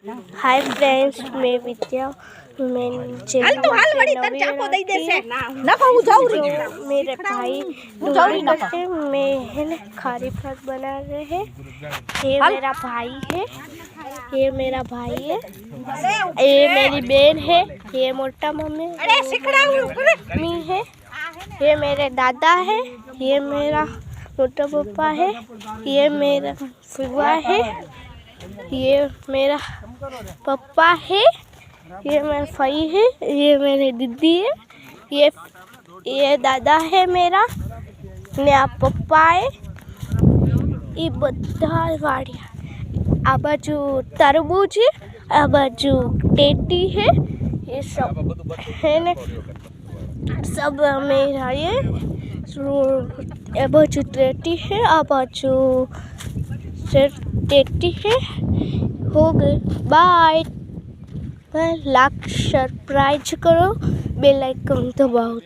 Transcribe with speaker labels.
Speaker 1: Hi friends, मैं विद्या। मैं मेरे भाई मैं खारी भात बना रहे हैं। ये मेरा भाई है, ये मेरा भाई है, ये मेरी बहन है, ये मोटा मम्मी है, ये मेरे दादा है, ये मेरा मोटा पापा है, ये मेरा फुआ है, ये मेरा पापा है, ये मेरा भाई है, ये मेरी दीदी है, ये दादा है मेरा ने आ पप्पा है। ये बधा वाड़िया आ बाजू तरबूज है, आ बाजू टेटी है, ये सब है ने सब मेरा ये बाजू टेटी है, आ बाजू टेटी है। हो गए, बाय। लाइक सब्सक्राइब करो, बेल आइकन दबाओ।